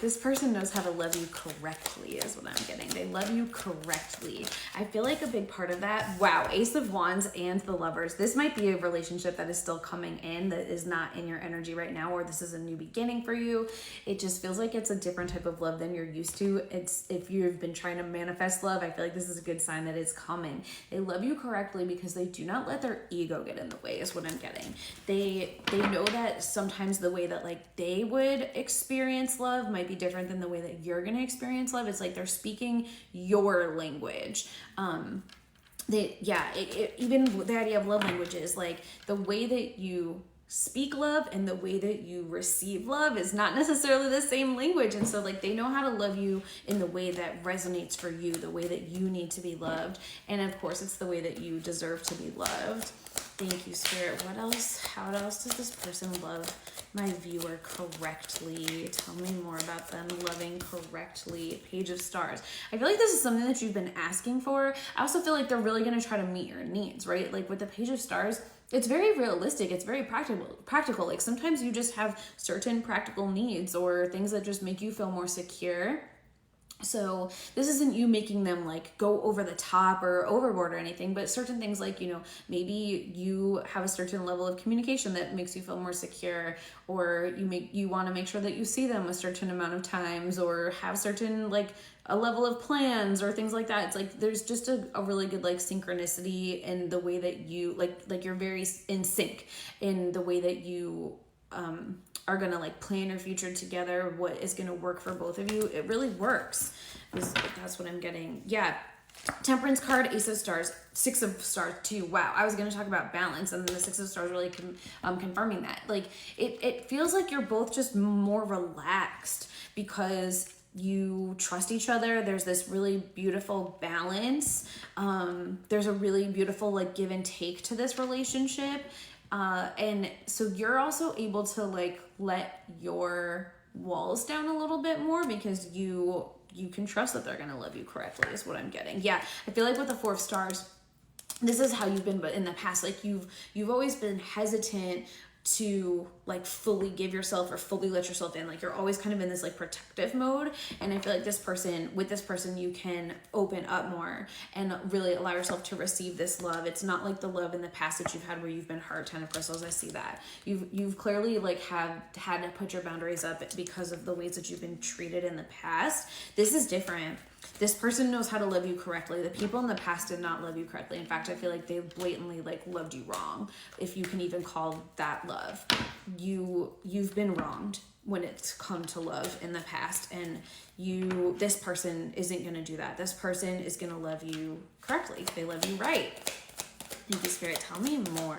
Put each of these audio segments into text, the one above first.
This person knows how to love you correctly is what I'm getting. They love you correctly. I feel like a big part of that, wow, Ace of Wands and the Lovers. This might be a relationship that is still coming in that is not in your energy right now, or this is a new beginning for you. It just feels like it's a different type of love than you're used to. It's, if you've been trying to manifest love, I feel like this is a good sign that it's coming. They love you correctly because they do not let their ego get in the way is what I'm getting. They know that sometimes the way that like they would experience love might be different than the way that you're going to experience love. It's like they're speaking your language. Even the idea of love languages, like the way that you speak love and the way that you receive love is not necessarily the same language. And so like they know how to love you in the way that resonates for you, the way that you need to be loved. And of course it's the way that you deserve to be loved. Thank you, Spirit. What else? How else does this person love my viewer correctly? Tell me more about them loving correctly. Page of Stars. I feel like this is something that you've been asking for. I also feel like they're really going to try to meet your needs, right? Like with the Page of Stars, it's very realistic. It's very practical. Like sometimes you just have certain practical needs or things that just make you feel more secure. So this isn't you making them like go over the top or overboard or anything, but certain things like, you know, maybe you have a certain level of communication that makes you feel more secure, or you want to make sure that you see them a certain amount of times, or have certain like a level of plans or things like that. It's like there's just a really good like synchronicity in the way that you like you're very in sync in the way that you are gonna like plan your future together, what is gonna work for both of you. It really works. That's what I'm getting. Yeah. Temperance card, Ace of Stars, Six of Stars too. Wow, I was going to talk about balance, and then the Six of Stars really confirming that. Like it feels like you're both just more relaxed because you trust each other. There's this really beautiful balance. There's a really beautiful like give and take to this relationship. And so you're also able to like let your walls down a little bit more because you can trust that they're going to love you correctly is what I'm getting. Yeah. I feel like with the Four of Stars, this is how you've been, but in the past, like you've always been hesitant to like fully give yourself or fully let yourself in. Like you're always kind of in this like protective mode. And I feel like with this person, you can open up more and really allow yourself to receive this love. It's not like the love in the past that you've had where you've been hurt. Ten of Crystals, I see that. You've clearly like had to put your boundaries up because of the ways that you've been treated in the past. This is different. This person knows how to love you correctly. The people in the past did not love you correctly. In fact, I feel like they blatantly like loved you wrong, if you can even call that love. You've been wronged when it's come to love in the past, and this person isn't going to do that. This person is going to love you correctly. They love you right. Thank you, Spirit. Tell me more.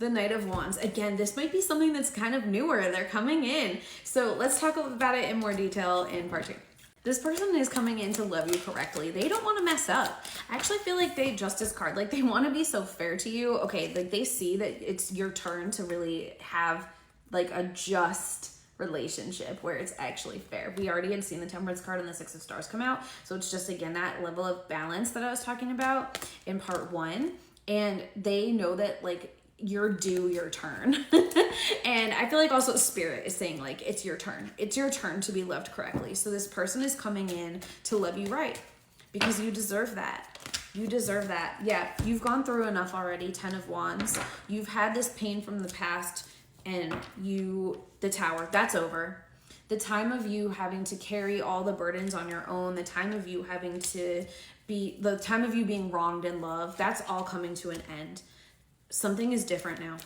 The Knight of Wands. Again, this might be something that's kind of newer. They're coming in. So let's talk about it in more detail in part 2. This person is coming in to love you correctly. They don't want to mess up. I actually feel like they Justice card. Like they want to be so fair to you. Okay, like they see that it's your turn to really have like a just relationship where it's actually fair. We already had seen the Temperance card and the Six of Stars come out. So it's just, again, that level of balance that I was talking about in part 1. And they know that like you're due your turn. And I feel like also Spirit is saying like it's your turn. It's your turn to be loved correctly. So this person is coming in to love you right because you deserve that. You deserve that. Yeah, you've gone through enough already. 10 of Wands. You've had this pain from the past, and the Tower, that's over. The time of you having to carry all the burdens on your own, the time of you being wronged in love, that's all coming to an end. Something is different now.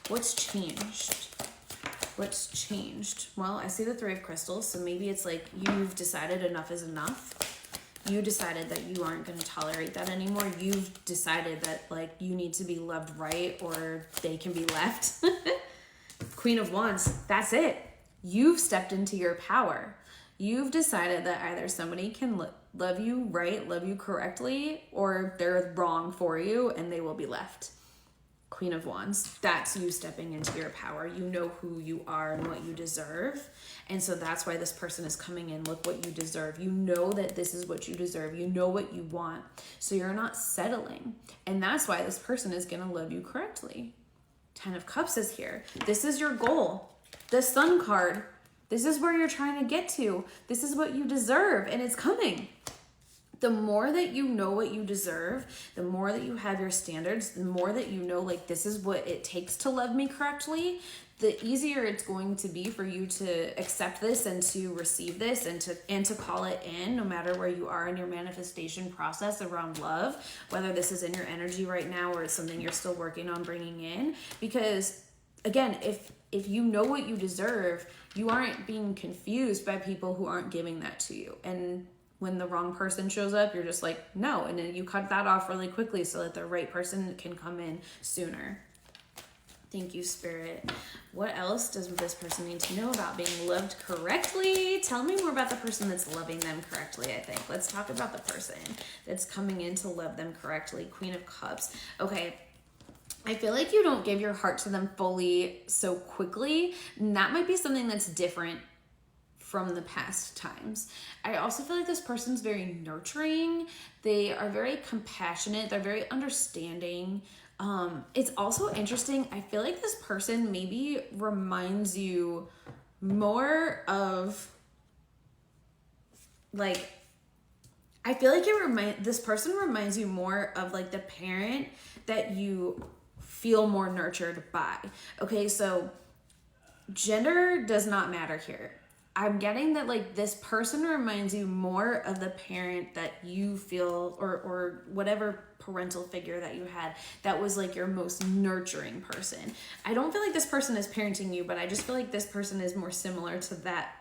What's changed? What's changed? Well, I see the Three of Crystals, so maybe it's like you've decided enough is enough. You decided that you aren't going to tolerate that anymore. You've decided that like you need to be loved right or they can be left. Queen of Wands, that's it. You've stepped into your power. You've decided that either somebody can love you right, love you correctly, or they're wrong for you and they will be left. Queen of Wands, that's you stepping into your power. You know who you are and what you deserve. And so that's why this person is coming in. Look what you deserve. You know that this is what you deserve. You know what you want. So you're not settling. And that's why this person is going to love you correctly. Ten of Cups is here. This is your goal. The Sun card. This is where you're trying to get to. This is what you deserve, and it's coming. The more that you know what you deserve, the more that you have your standards, the more that you know, like, this is what it takes to love me correctly, the easier it's going to be for you to accept this and to receive this and to call it in, no matter where you are in your manifestation process around love, whether this is in your energy right now or it's something you're still working on bringing in. Because again, if you know what you deserve, you aren't being confused by people who aren't giving that to you. And when the wrong person shows up, you're just like, no. And then you cut that off really quickly so that the right person can come in sooner. Thank you, Spirit. What else does this person need to know about being loved correctly? Tell me more about the person that's loving them correctly, I think. Let's talk about the person that's coming in to love them correctly. Queen of Cups. Okay. I feel like you don't give your heart to them fully so quickly. And that might be something that's different from the past times. I also feel like this person's very nurturing. They are very compassionate. They're very understanding. It's also interesting. I feel like this person maybe reminds you more of, like, I feel like this person reminds you more of like the parent that you feel more nurtured by. Okay, so gender does not matter here. I'm getting that, like, this person reminds you more of the parent that you feel, or whatever parental figure that you had that was like your most nurturing person. I don't feel like this person is parenting you, but I just feel like this person is more similar to that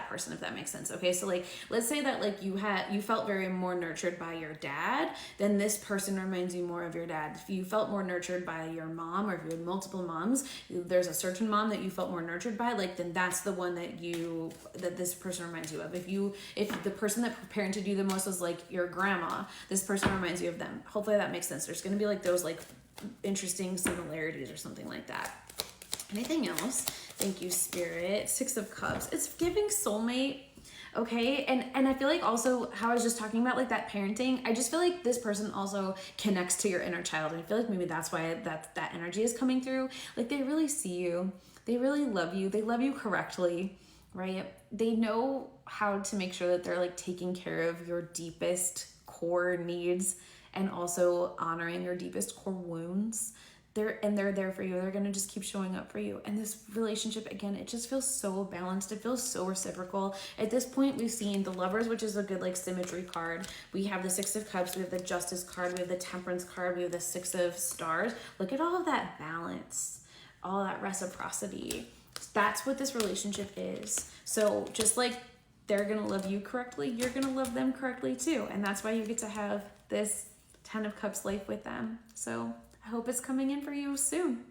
person, if that makes sense. Okay, so like, let's say that like you felt very more nurtured by your dad, then this person reminds you more of your dad. If you felt more nurtured by your mom, or if you had multiple moms, there's a certain mom that you felt more nurtured by, like, then that's the one that this person reminds you of. If the person that parented you the most was like your grandma, this person reminds you of them. Hopefully that makes sense. There's going to be like those like interesting similarities or something like that. Anything else? Thank you, Spirit. Six of Cups. It's giving soulmate. Okay. And I feel like also how I was just talking about like that parenting, I just feel like this person also connects to your inner child. And I feel like maybe that's why that energy is coming through. Like, they really see you. They really love you. They love you correctly, right? They know how to make sure that they're like taking care of your deepest core needs and also honoring your deepest core wounds. They're there for you. They're going to just keep showing up for you. And this relationship, again, it just feels so balanced. It feels so reciprocal. At this point, we've seen the Lovers, which is a good like symmetry card. We have the Six of Cups. We have the Justice card. We have the Temperance card. We have the Six of Stars. Look at all of that balance, all that reciprocity. That's what this relationship is. So just like they're going to love you correctly, you're going to love them correctly too. And that's why you get to have this Ten of Cups life with them. So I hope it's coming in for you soon.